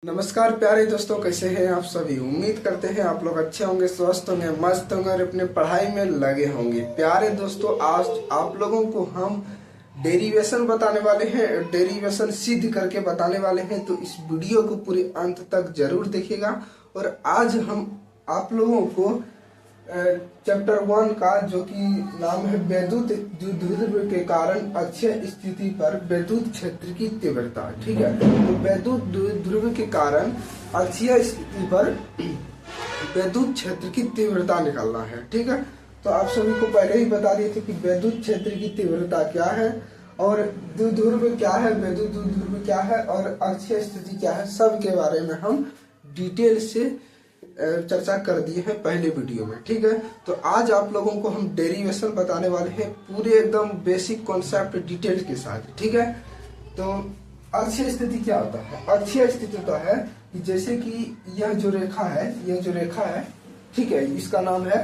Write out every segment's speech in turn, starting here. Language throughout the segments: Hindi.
नमस्कार प्यारे दोस्तों, कैसे हैं आप सभी। उम्मीद करते हैं आप लोग अच्छे होंगे, स्वस्थ होंगे, मस्त होंगे और अपने पढ़ाई में लगे होंगे। प्यारे दोस्तों, आज आप लोगों को हम डेरिवेशन बताने वाले हैं, डेरिवेशन सिद्ध करके बताने वाले हैं। तो इस वीडियो को पूरे अंत तक जरूर देखिएगा। और आज हम आप लोगों को चैप्टर 1 का जो कि नाम है वैद्युत द्विध्रुव के कारण अक्षीय स्थिति पर वैद्युत क्षेत्र की तीव्रता। ठीक है, तो वैद्युत द्विध्रुव के कारण अक्षीय स्थिति पर वैद्युत क्षेत्र की तीव्रता निकालना है। ठीक है, तो आप सभी को पहले ही बता दिए थे कि वैद्युत क्षेत्र की तीव्रता क्या है और द्विध्रुव क्या है, वैद्युत द्विध्रुव क्या है और अक्षीय स्थिति क्या है, सब के बारे में हम डिटेल से चर्चा कर दिए हैं पहले वीडियो में। ठीक है, तो आज आप लोगों को हम डेरिवेशन बताने वाले हैं पूरे एकदम बेसिक कॉन्सेप्ट डिटेल के साथ। ठीक है, तो अक्षीय स्थिति क्या होता है। अक्षीय स्थिति होता है कि जैसे कि यह जो रेखा है, ठीक है, इसका नाम है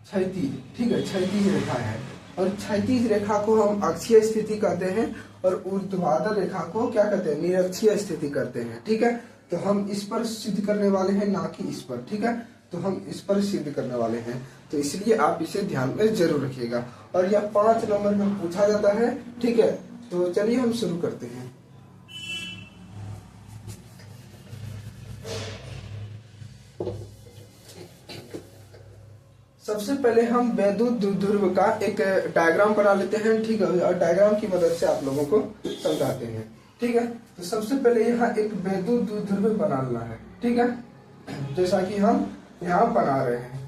क्षैतिज। ठीक है, क्षैतिज रेखा है और क्षैतिज रेखा को हम अक्षीय स्थिति कहते हैं और ऊर्ध्वाधर रेखा को क्या कहते हैं, निरक्षीय स्थिति करते हैं। ठीक है, तो हम इस पर सिद्ध करने वाले हैं, ना कि इस पर। ठीक है, तो हम इस पर सिद्ध करने वाले हैं, तो इसलिए आप इसे ध्यान में जरूर रखिएगा। और यह 5 नंबर में पूछा जाता है। ठीक है, तो चलिए हम शुरू करते हैं। सबसे पहले हम वैद्युत द्विध्रुव का एक डायग्राम बना लेते हैं। ठीक है, और डायग्राम की मदद से आप लोगों को समझाते हैं। ठीक है, तो सबसे पहले यहाँ एक वैद्युत द्विध्रुव बनाना है। ठीक है, जैसा कि हम यहाँ बना रहे हैं।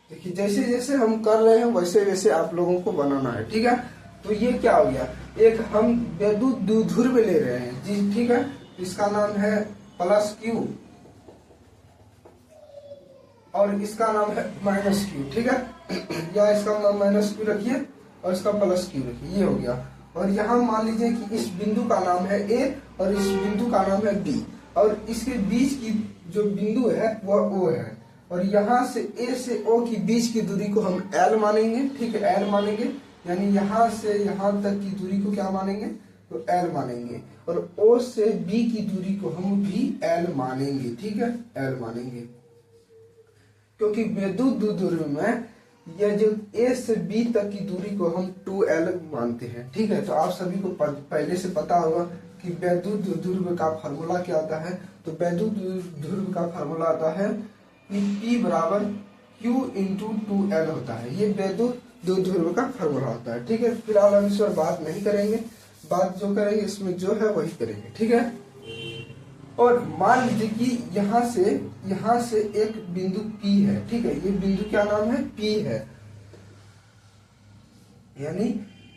देखिए, जैसे जैसे हम कर रहे हैं वैसे वैसे आप लोगों को बनाना है। ठीक है, तो ये क्या हो गया, एक हम वैद्युत द्विध्रुव ले रहे हैं जी। ठीक है, इसका नाम है +Q और इसका नाम है -Q। ठीक है, या इसका नाम -Q रखिए और इसका +Q रखिए, ये हो गया। और यहाँ मान लीजिए कि इस बिंदु का नाम है A और इस बिंदु का नाम है B और इसके बीच की जो बिंदु है वह O है और यहाँ से A से O की बीच की दूरी को हम L मानेंगे। ठीक है, L मानेंगे, यानी यहाँ से यहाँ तक की दूरी को क्या मानेंगे, तो L मानेंगे। और O से B की दूरी को हम भी L मानेंगे। ठीक है, L मानेंगे, क्योंकि वैद्युत द्विध्रुव में यह जो A से B तक की दूरी को हम 2L मानते हैं। ठीक है, तो आप सभी को पहले से पता होगा कि वैद्युत द्विध्रुव का फार्मूला क्या आता है। तो वैद्युत द्विध्रुव का फार्मूला आता है कि P बराबर Q × 2L होता है। ये वैद्युत द्विध्रुव का फार्मूला होता है। ठीक है, फिलहाल हम इस पर बात नहीं करेंगे, बात जो करेंगे इसमें जो है वही करेंगे। ठीक है, और मान लीजिए कि यहाँ से एक बिंदु P है। ठीक है, ये बिंदु क्या नाम है, P है। यानी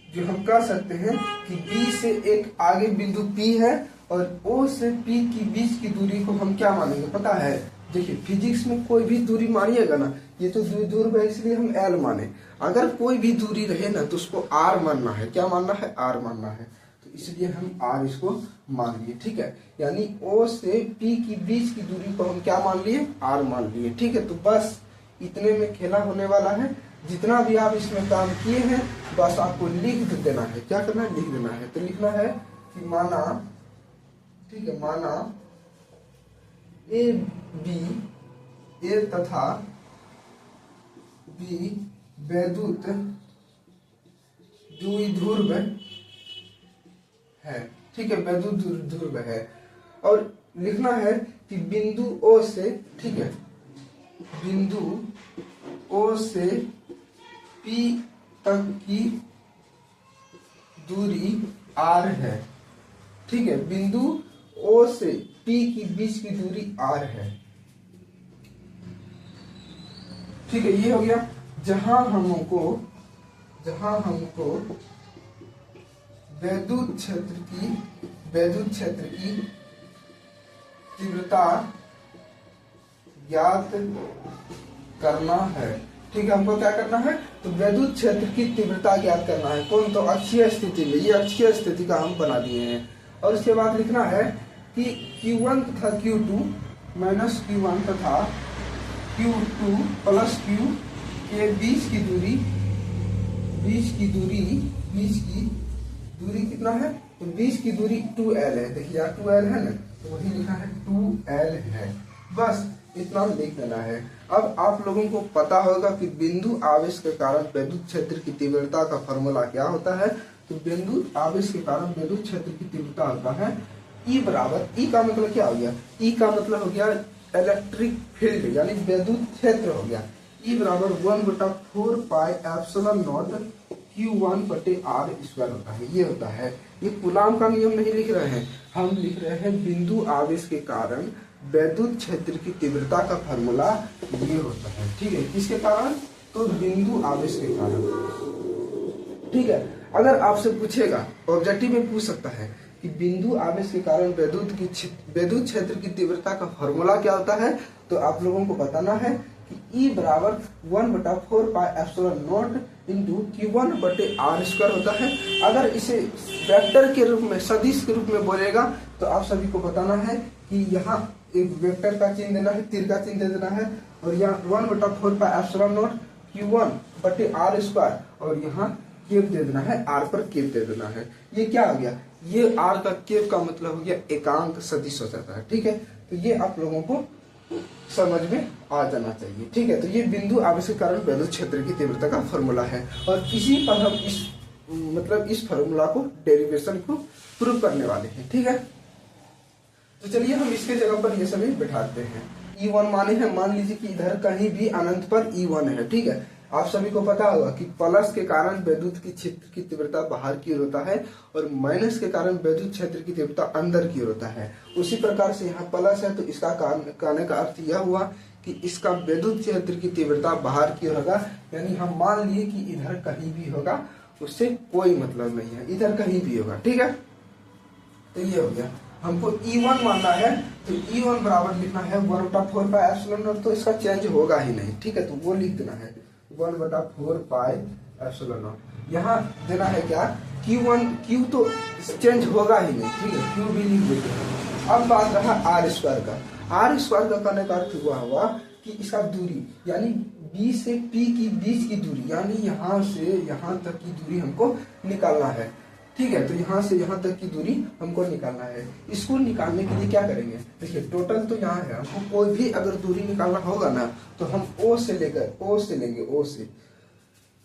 जो हम कह सकते हैं कि B से एक आगे बिंदु P है और O से P की बीच की दूरी को हम क्या मानेंगे, पता है। देखिए, फिजिक्स में कोई भी दूरी मानिएगा ना, ये तो द्विध्रुव है इसलिए हम L माने। अगर कोई भी दूरी रहे ना तो उसको R मानना है। क्या मानना है, R मानना है, तो इसलिए हम R इसको मान लिए। ठीक है, यानी O से P की बीच की दूरी को हम क्या मान लिए, R मान लिए। ठीक है, तो बस इतने में खेला होने वाला है। जितना भी आप इसमें काम किए हैं बस आपको लिख देना है। क्या करना है, लिख देना है। तो लिखना है कि माना, ठीक है, माना A तथा B वैद्युत द्विध्रुव है। ठीक है, वैद्युत द्विध्रुव है और लिखना है कि बिंदु O से, ठीक है, बिंदु O से P तक की दूरी R है। ठीक है, बिंदु O से P की बीच की दूरी R है। ठीक है, ये हो गया। जहां हमको वैद्युत क्षेत्र की तीव्रता ज्ञात करना है। ठीक है, हमको क्या करना है, तो वैद्युत क्षेत्र की तीव्रता ज्ञात करना है। कौन, तो अक्षीय स्थिति में। ये अक्षीय स्थिति का हम बना दिए हैं। और उसके बाद लिखना है कि Q1 तथा Q2 -Q1 तथा Q2 +Q के बीच की दूरी कितना है, तो बीच की दूरी 2l है। देखिए यहाँ 2l है ना, तो वही लिखा है 2l है। बस इतना लिख देना है। अब आप लोगों को पता होगा कि बिंदु आवेश के कारण विद्युत क्षेत्र की तीव्रता का फॉर्मूला क्या होता है। तो बिंदु आवेश के कारण विद्युत क्षेत्र की तीव्रता होता है E बराबर, E का मतलब क्या हो गया, E का मतलब हो गया इलेक्ट्रिक फील्ड यानी विद्युत क्षेत्र हो गया। E बराबर 1/4 पाई एप्सिलॉन नॉट Q1/r² होता है। ये होता है, ये कूलाम का नियम नहीं लिख रहे हैं, हम लिख रहे हैं बिंदु आवेश के कारण विद्युत क्षेत्र की तीव्रता का फॉर्मूला ये होता है। ठीक है, किसके कारण, तो बिंदु आवेश के कारण। ठीक है, अगर आपसे पूछेगा, ऑब्जेक्टिव में पूछ सकता है कि बिंदु आवेश के कारण विद्युत क्षेत्र की तीव्रता का फॉर्मूला क्या होता है, तो आप लोगों को बताना है कि E बराबर 1/4 pi epsilon not into Q1/r² होता है। अगर इसे वेक्टर के रूप में, सदिश के रूप में बोलेगा तो आप सभी को बताना है कि यहाँ एक वेक्टर का चिन्ह देना है, तीर का चिन्ह दे देना है, और यहाँ 1/4 पाई एप्सिलॉन नॉट Q1/r² और यहाँ केप दे देना है, r पर केप दे देना है। ये क्या हो गया, ये r का केप का मतलब हो गया एकांक सदिश हो जाता है। ठीक है, तो ये आप लोगों को समझ में आ जाना चाहिए। ठीक है, तो ये बिंदु आवेश के कारण विद्युत क्षेत्र की तीव्रता का फॉर्मूला है, और इसी पर हम इस फॉर्मूला को, डेरिवेशन को प्रूव करने वाले हैं। ठीक है, तो चलिए हम इसके जगह पर ये सभी बैठाते हैं। E1 माने हैं, मान लीजिए कि इधर कहीं भी अनंत पर E1 है। ठीक है, आप सभी को पता होगा कि प्लस के कारण विद्युत की क्षेत्र की तीव्रता बाहर की ओर होता है, और माइनस के कारण विद्युत क्षेत्र की तीव्रता अंदर की ओर होता है। उसी प्रकार से यहाँ प्लस है, तो इसका कहने का अर्थ यह हुआ कि इसका विद्युत क्षेत्र की तीव्रता बाहर की ओर होगा, यानी हम मान लिए कि इधर कहीं भी होगा, उससे कोई मतलब नहीं है, इधर कहीं भी होगा। ठीक है, तो ये हो गया, हमको E1 मानना है, तो E1 बराबर लिखना है 1/4 पाई एप्सिलॉन नॉट, तो इसका चेंज होगा ही नहीं। ठीक है, तो वो लिख देना है 1/4 पाई एप्सिलॉन नॉट। यहाँ देना है क्या, Q तो चेंज होगा ही नहीं। ठीक है, Q भी लिख देते हैं। अब बात रहा r² का। r² का कहने का अर्थ हुआ कि इसका दूरी, यानी B से P की बीच की दूरी, यानी यहाँ से यहाँ तक की दूरी हमको निकालना है। ठीक है, तो यहाँ से यहाँ तक की दूरी हमको निकालना है। इसको निकालने के लिए क्या करेंगे, देखिए टोटल तो यहाँ है, हमको कोई भी अगर दूरी निकालना होगा ना, तो हम O से लेंगे, O से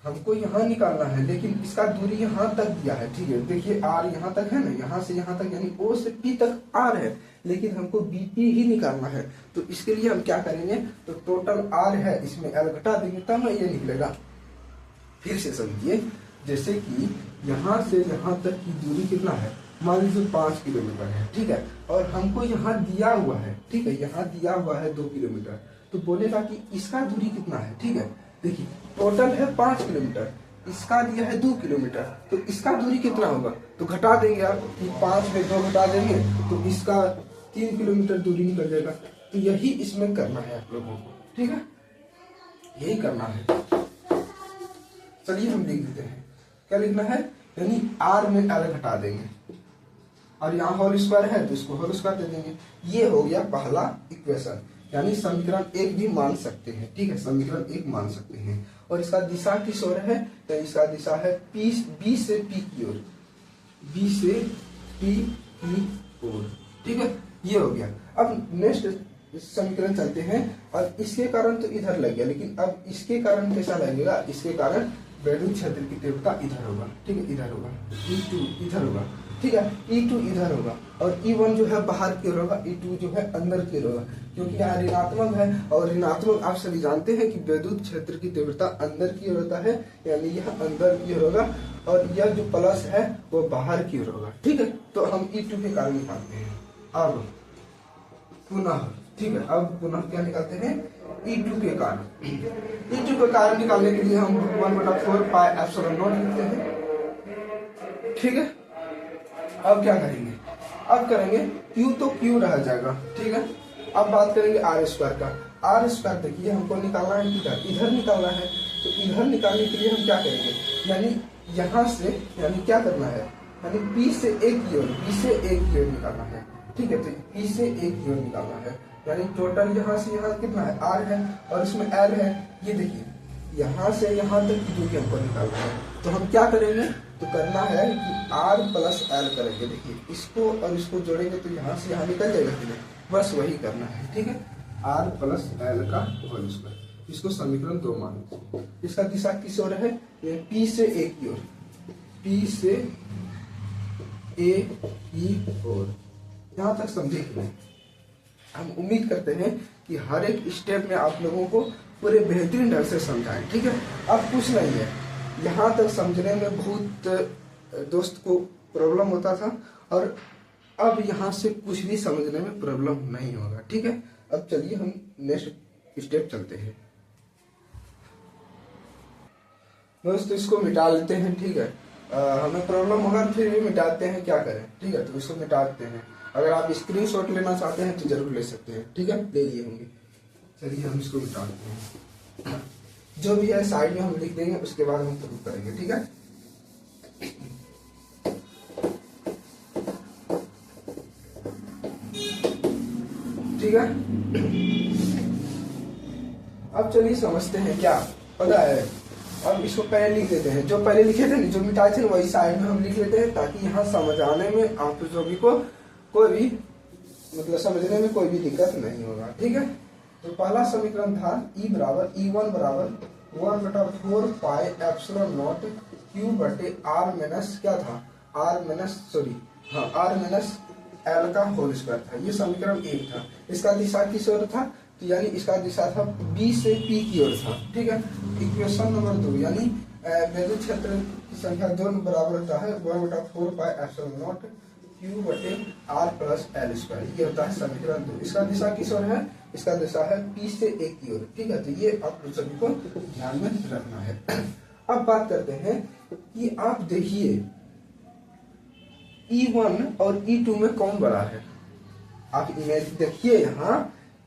हमको यहाँ निकालना है, लेकिन इसका दूरी यहाँ तक दिया है। ठीक है, देखिए R यहाँ तक है ना, यहाँ से यहाँ तक, यानी O से P तक R है, लेकिन हमको BP ही निकालना है। तो इसके लिए हम क्या करेंगे, तो टोटल R है, इसमें L घटा देंगे तब ना ये निकलेगा। फिर से समझिए, जैसे कि यहाँ से यहाँ तक की दूरी कितना है, मान लीजिए 5 किलोमीटर है। ठीक है, और हमको यहाँ दिया हुआ है, ठीक है, यहाँ दिया हुआ है 2 किलोमीटर, तो बोलेगा कि इसका दूरी कितना है। ठीक है, देखिए टोटल है 5 किलोमीटर, इसका दिया है 2 किलोमीटर, तो इसका दूरी कितना होगा, तो घटा देंगे आप कि 5 में 2 घटा देंगे, तो इसका 3 किलोमीटर दूरी निकल जाएगा। तो यही इसमें करना है आप लोगों को। ठीक है, यही करना है। चलिए हम लिख देते हैं, क्या लिखना है, यानी R में L घटा देंगे, और यहाँ होल स्क्वायर है तो इसको होल स्क्वायर दे देंगे। ये हो गया पहला इक्वेशन, यानी समीकरण 1 भी मान सकते हैं। ठीक है, समीकरण 1 मान सकते हैं। और इसका दिशा किस ओर है, तो इसका दिशा है B से P की ओर, B से P की ओर। ठीक है, ये हो गया। अब नेक्स्ट समीकरण चलते हैं, और इसके कारण तो इधर लग गया, लेकिन अब इसके कारण कैसा लगेगा, इसके कारण विद्युत क्षेत्र की तीव्रता इधर होगा। ठीक है, इधर होगा, E2 इधर होगा। ठीक है, E2 इधर होगा, और E1 जो है बाहर की ओर होगा, E2 जो है अंदर की ओर होगा, क्योंकि यहाँ ऋणात्मक है, और ऋणात्मक आप सभी जानते हैं कि विद्युत क्षेत्र की तीव्रता अंदर की ओर होता है, यानी यह अंदर की ओर होगा, और यह जो प्लस है वो बाहर की ओर होगा। ठीक है, तो हम E2 के कारण निकालते हैं। अब पुनः, ठीक है, अब पुनः क्या निकालते हैं, E2 के कारण। E2 के कारण निकालने के लिए हम 1/4 पाई एप्सिलॉन नॉट लिखते हैं। ठीक है, अब क्या करेंगे, अब करेंगे Q तो Q रह जाएगा। ठीक है, अब बात करेंगे r² का। r² देखिए हमको निकालना है, इधर निकालना है, तो इधर निकालने के लिए हम क्या करेंगे, यानी यहाँ से, यानी क्या करना है, यानी P से A की ओर, B से A की ओर निकालना है। ठीक है, तो P से A की ओर निकालना है, यानी टोटल यहाँ से यहाँ कितना है, R है, और इसमें L है। ये देखिए यहाँ से यहाँ तक की दूरी हमको निकालना है, तो हम क्या करेंगे, तो करना है कि आर प्लस एल करेंगे। देखिए इसको और इसको जोड़ेंगे तो यहाँ से यहाँ निकल जाएगा कि नहीं, बस वही करना है। ठीक है, आर प्लस एल का होल स्क्वायर, इसको समीकरण 2 मान। इसका दिशा किस ओर है, ये पी से ए की ओर, पी से ए की ओर। यहाँ तक समझे कि नहीं? हम उम्मीद करते हैं कि हर एक स्टेप में आप लोगों को पूरे बेहतरीन ढंग से समझाएं। ठीक है, अब कुछ नहीं है, यहाँ तक समझने में बहुत दोस्त को प्रॉब्लम होता था और अब यहाँ से कुछ भी समझने में प्रॉब्लम नहीं होगा। ठीक है, अब चलिए हम नेक्स्ट स्टेप चलते हैं। दोस्तों इसको मिटा लेते हैं। ठीक है, हमें प्रॉब्लम होगा फिर भी मिटाते हैं, क्या करें। ठीक है, तो इसको मिटाते हैं। अगर आप स्क्रीनशॉट लेना चाहते हैं तो जरूर ले सकते हैं। ठीक है, ले लिए होंगे। चलिए हम इसको मिटाते हैं, जो भी है साइड में हम लिख देंगे, उसके बाद हम प्रूफ करेंगे। ठीक है, ठीक है। अब चलिए समझते हैं क्या पता है। अब इसको पहले लिख देते हैं, जो पहले लिखे थे जो मिटाए थे वही साइड में हम लिख लेते हैं, ताकि यहाँ समझाने में आप सभी को कोई भी मतलब समझने में कोई भी दिक्कत नहीं होगा। ठीक है, तो पहला समीकरण था ई बराबर E1 बराबर 1/4 पाई एप्सिलॉन नॉट क्यू बटे आर माइनस क्या था, आर माइनस एल का होल स्क्वायर था। ये समीकरण 1 था। इसका दिशा किस ओर था, तो यानी इसका दिशा था बी से पी की ओर था। ठीक है, इक्वेशन नंबर 2 यानी विद्युत क्षेत्र की संख्या 2 बराबर होता है 1/4 पाई एप्सिलॉन नॉट क्यू बटे आर प्लस एल स्क्वायर। ये होता है समीकरण 2। इसका दिशा किस ओर है, इसका दिशा है पी से ए की ओर। ठीक है, तो ये आप सभी को ध्यान में रखना है। अब बात करते हैं कि आप देखिए E1 और E2 में कौन बड़ा है। आप इमेज देखिए यहाँ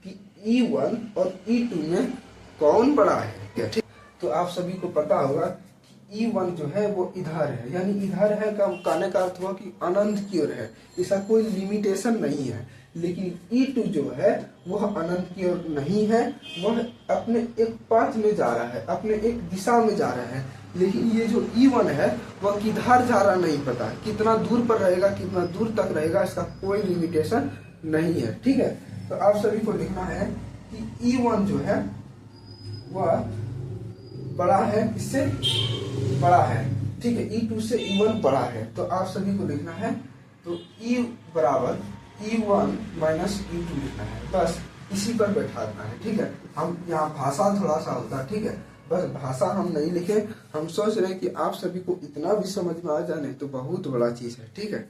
कि E1 और E2 में कौन बड़ा है क्या। ठीक, तो आप सभी को पता होगा कि E1 जो है वो इधर है, यानी इधर है का कहने का अर्थ हुआ कि अनंत की ओर है, इसका कोई लिमिटेशन नहीं है। लेकिन E2 जो है वह अनंत की ओर नहीं है, वह अपने एक पाथ में जा रहा है, अपने एक दिशा में जा रहा है। लेकिन ये जो E1 है वह किधर जा रहा नहीं पता, कितना दूर पर रहेगा, कितना दूर तक रहेगा, इसका कोई लिमिटेशन नहीं है। ठीक है, तो आप सभी को लिखना है कि E1 जो है वह बड़ा है, इससे बड़ा है। ठीक है, E2 से E1 बड़ा है, तो आप सभी को लिखना है तो E बराबर E1 माइनस E2 लिखना है, बस इसी पर बैठाना है। ठीक है, हम यहाँ भाषा थोड़ा सा होता है। ठीक है, बस भाषा हम नहीं लिखे, हम सोच रहे हैं कि आप सभी को इतना भी समझ में आ जाने तो बहुत बड़ा चीज है। ठीक है,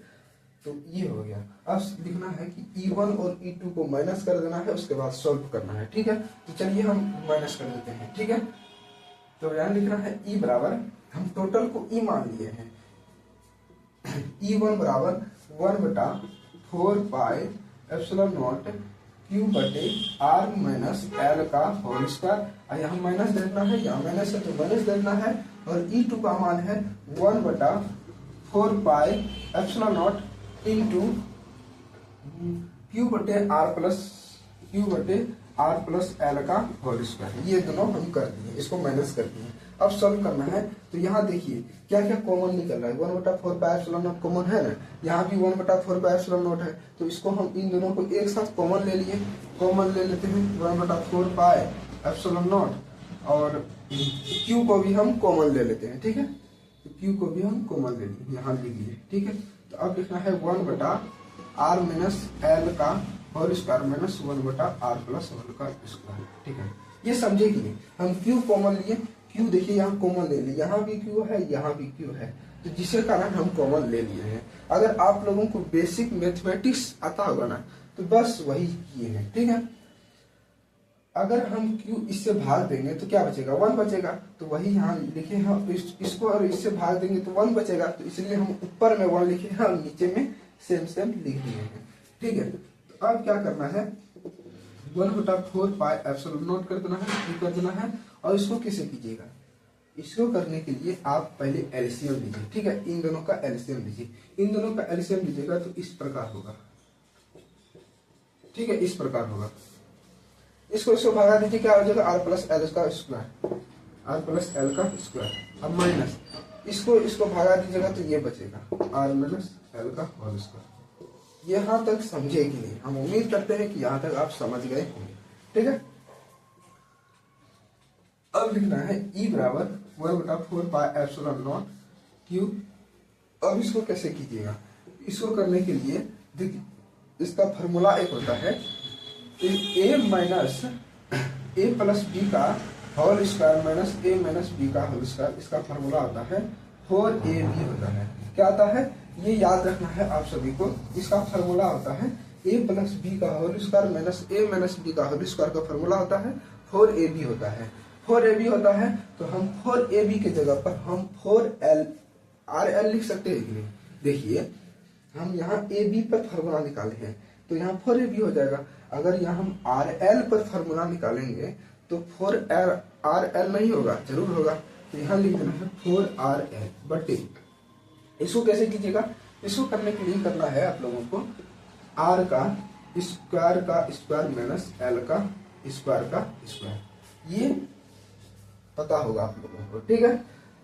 तो ये हो गया। अब लिखना है कि E1 और E2 को माइनस कर देना है, उसके बाद सॉल्व करना है। ठीक है, तो चलिए हम माइनस कर देते हैं। ठीक है, तो यहाँ लिखना है E बराबर, हम टोटल को E मान लिए हैं, E1 बराबर 1/4 पाई एप्सिलॉन नॉट क्यू बटे आर माइनस एल का होल स्क्वायर। यहाँ माइनस देना है, यहाँ माइनस है तो माइनस देना है। और E2 का मान है 1/4 pi epsilon not into Q बटे आर प्लस एल का होल स्क्वायर। ये दोनों हम कर दिए, इसको माइनस कर दिए। अब सॉल्व करना है, तो यहाँ देखिए क्या क्या कॉमन निकल रहा है। 1/4 पाई एप्सिलॉन नॉट कॉमन है ना, यहाँ भी 1/4 पाई एप्सिलॉन नॉट है, तो इसको हम इन दोनों को एक साथ कॉमन ले लिए, कॉमन ले लेते हैं 1/4 पाई एप्सिलॉन नॉट, और क्यू को भी हम कॉमन ले लेते हैं। ठीक है, तो क्यू को भी हम कॉमन ले लिए, यहाँ लिख लिए। ठीक है, तो अब लिखना है 1/r माइनस एल का whole square minus 1/r plus L का स्क्वायर। ठीक है, ये समझे कि नहीं। हम क्यू कॉमन लिए, क्यू देखिए यहाँ कॉमन ले लिए, यहाँ भी क्यू है, यहाँ भी क्यू है, तो जिसके कारण हम कॉमन ले लिए हैं। अगर आप लोगों को बेसिक मैथमेटिक्स आता होगा ना तो बस वही किए हैं। ठीक है, अगर हम क्यू इससे भाग देंगे तो क्या बचेगा, 1 बचेगा, तो वही यहाँ लिखे हैं। इसको और इससे भाग देंगे तो 1 बचेगा, तो इसलिए हम ऊपर में 1 लिखे हैं और नीचे में सेम लिख दिए हैं। ठीक है, तो अब क्या करना है, 1/4 पाई एप्सिलॉन नॉट कर देना है, क्यू कर देना है। और इसको कैसे कीजिएगा, इसको करने के लिए आप पहले एलसीएम लीजिए। ठीक है, इन दोनों का एलसीएम लीजिए, इन दोनों का एलसीएम लीजिएगा तो इस प्रकार होगा। ठीक है, इस प्रकार होगा। इसको भगा दीजिए, क्या हो जाएगा, आर प्लस एल का स्क्वायर, आर प्लस एल का स्क्वायर। अब माइनस इसको भागा दीजिएगा तो ये बचेगा आर माइनस एल का होल स्क्वायर। यहाँ तक समझे कि नहीं? हम उम्मीद करते हैं कि यहाँ तक आप समझ गए होंगे। ठीक है, अब लिखना है ई बराबर 1/4 पाई एप्सिलॉन नॉट क्यूब। अब इसको कैसे कीजिएगा? इसको करने के लिए देखिए, इसका फॉर्मूला एक होता है ए माइनस ए प्लस बी का होल स्क्वायर माइनस ए माइनस बी का होल स्क्वायर। इसका फॉर्मूला होता है 4ab होता है। क्या आता है ये याद रखना है आप सभी को। इसका फॉर्मूला होता है ए प्लस बी का होल स्क्वायर माइनस ए माइनस बी का होल स्क्वायर का फॉर्मूला होता है 4ab होता है। 4ab होता है तो हम 4ab के जगह पर हम 4l RL लिख सकते हैं कि नहीं? देखिए, हम यहाँ AB पर फॉर्मूला निकाले हैं तो यहाँ 4AB हो जाएगा। अगर यहाँ हम RL पर फॉर्मूला निकालेंगे तो 4RL नहीं होगा, जरूर होगा। तो यहाँ लिख देना है 4RL बटे। इसको कैसे कीजिएगा? इसको करने के लिए करना है आप लोगों को R का स्क्वायर माइनस L का स्क्वायर, ये पता होगा आप लोगों को। ठीक है,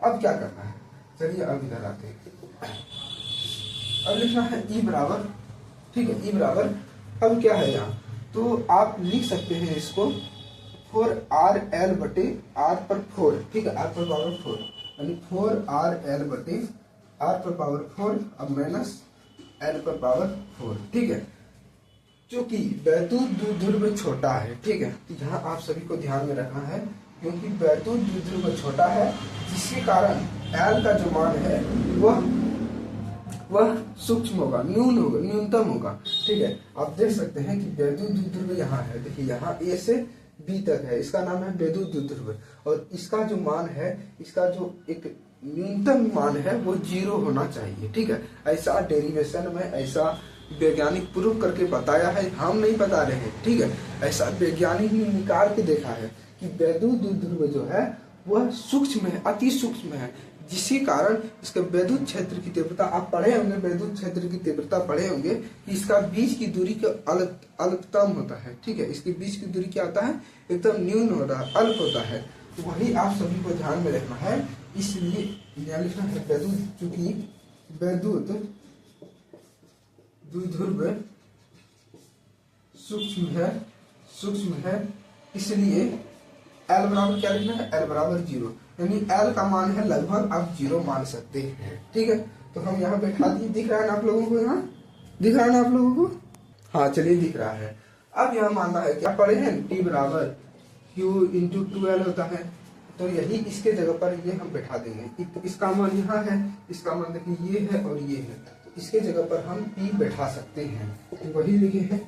अब क्या करना है? चलिए अब इधर आते हैं। अब लिखना है ई बराबर, ठीक है, ई बराबर अब क्या है यहाँ, तो आप लिख सकते हैं इसको 4RL बटे R पर 4। ठीक है, R पर पावर 4 यानी 4RL बटे R पर पावर 4 अब माइनस L पर पावर 4। ठीक है, क्योंकि वैद्युत द्विध्रुव छोटा है। ठीक है, तो यहाँ आप सभी को ध्यान में रखना है क्योंकि वैद्युत द्विध्रुव छोटा है, जिसके कारण L का जो मान है वह सूक्ष्म होगा, न्यूनतम होगा। ठीक है, आप देख सकते हैं कि वैद्युत द्विध्रुव यहाँ है। देखिए, यहाँ A से B तक है, इसका नाम है वैद्युत द्विध्रुव। और इसका जो मान है, इसका जो एक न्यूनतम मान है वो 0 होना चाहिए। ठीक है, ऐसा डेरिवेशन में ऐसा वैज्ञानिक प्रूव करके बताया है, हम नहीं बता रहे हैं। ठीक है, ऐसा वैज्ञानिक ने निकाल के देखा है कि वैद्युत द्विध्रुव जो है वह सूक्ष्म है, अति सूक्ष्म है, जिसके कारण इसके वैद्युत क्षेत्र की तीव्रता आप पढ़े होंगे, वैद्युत क्षेत्र की तीव्रता पढ़े होंगे कि इसका बीच की दूरी का अल्पतम होता है। ठीक है, इसके बीच की दूरी क्या होता है? एकदम न्यून होता है, अल्प होता है। तो वही आप सभी को ध्यान में रखना है। इसलिए यहाँ लिखना है वैद्युत, चूंकि वैद्युत द्विध्रुव सूक्ष्म है, इसलिए L बराबर क्या लिखना है? L बराबर 0, यानी L का मान है लगभग आप 0 मान सकते हैं। ठीक है, तो हम यहाँ बैठा दिए। दिख रहा है ना आप लोगों को? यहाँ दिख रहा है ना आप लोगों को? हाँ, चलिए दिख रहा है। अब यहाँ मानना है क्या पढ़े हैं? T बराबर Q इंटू 2L होता है। तो यही इसके जगह पर ये हम बैठा देंगे। इसका मान यहाँ है, इसका मान देखिए ये है और ये है, तो इसके जगह पर हम P बैठा सकते हैं। तो वही लिखे हैं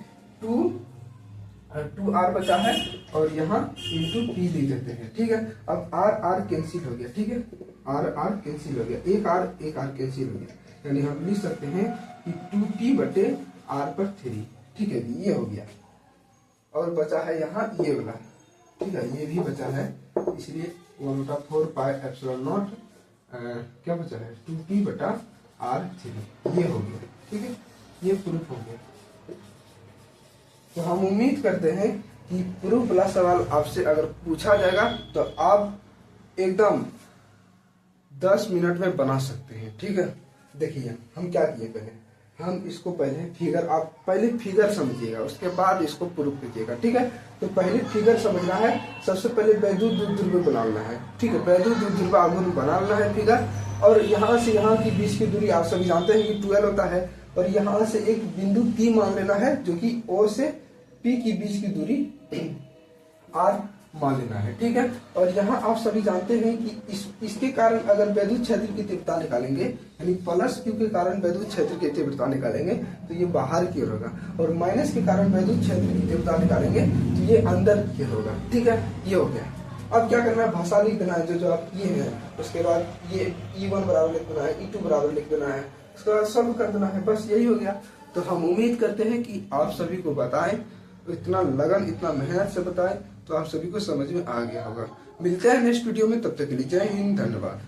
2R बचा है और यहाँ इंटू P लिख देते हैं। ठीक है, अब R कैंसिल हो गया। ठीक है, R कैंसिल हो गया, एक R कैंसिल हो गया, यानी हम लिख सकते हैं कि 2P बटे R पर 3। ठीक है, ये हो गया और बचा है यहाँ ये वाला। ठीक है, ये भी बचा है, इसलिए 1/4 पाई एप्सिलॉन नॉट क्या बचा है? 2P बटा R3, ये हो गया। ठीक है, ये प्रूफ हो गया। तो हम उम्मीद करते हैं कि प्रूफ वाला सवाल आपसे अगर पूछा जाएगा तो आप एकदम 10 मिनट में बना सकते हैं। ठीक है, देखिए हम क्या किए पहले, हम इसको पहले फिगर, आप पहले फिगर समझिएगा, उसके बाद इसको प्रूफ कीजिएगा। ठीक है, तो पहले फिगर समझना है। सबसे पहले वैद्युत द्विध्रुव बनाना है। ठीक है, वैद्युत द्विध्रुव आघूर्ण बनाना है फिगर। और यहाँ से यहाँ की बीच की दूरी आप सभी जानते हैं कि 12 होता है। और यहाँ से एक बिंदु P मान लेना है, जो कि O से P की बीच की दूरी R मान लेना है। ठीक है, और यहाँ आप सभी जानते हैं कि इसके कारण अगर वैद्युत क्षेत्र की तीव्रता निकालेंगे, यानी प्लस Q के कारण वैद्युत क्षेत्र की तीव्रता निकालेंगे तो ये बाहर की ओर होगा, और माइनस के कारण वैद्युत क्षेत्र की तीव्रता निकालेंगे तो ये अंदर की ओर होगा। ठीक है, ये हो गया। अब क्या करना है? भाषा लिख देना है जो आप किए हैं। उसके बाद ये E1 बराबर लिख देना है, E2 बराबर लिख देना है, उसके बाद सॉल्व कर देना है, बस यही हो गया। तो हम उम्मीद करते हैं कि आप सभी को बताएं, इतना लगन, इतना मेहनत से बताएं तो आप सभी को समझ में आ गया होगा। मिलते हैं नेक्स्ट वीडियो में, तब तक के लिए जय हिंद, धन्यवाद।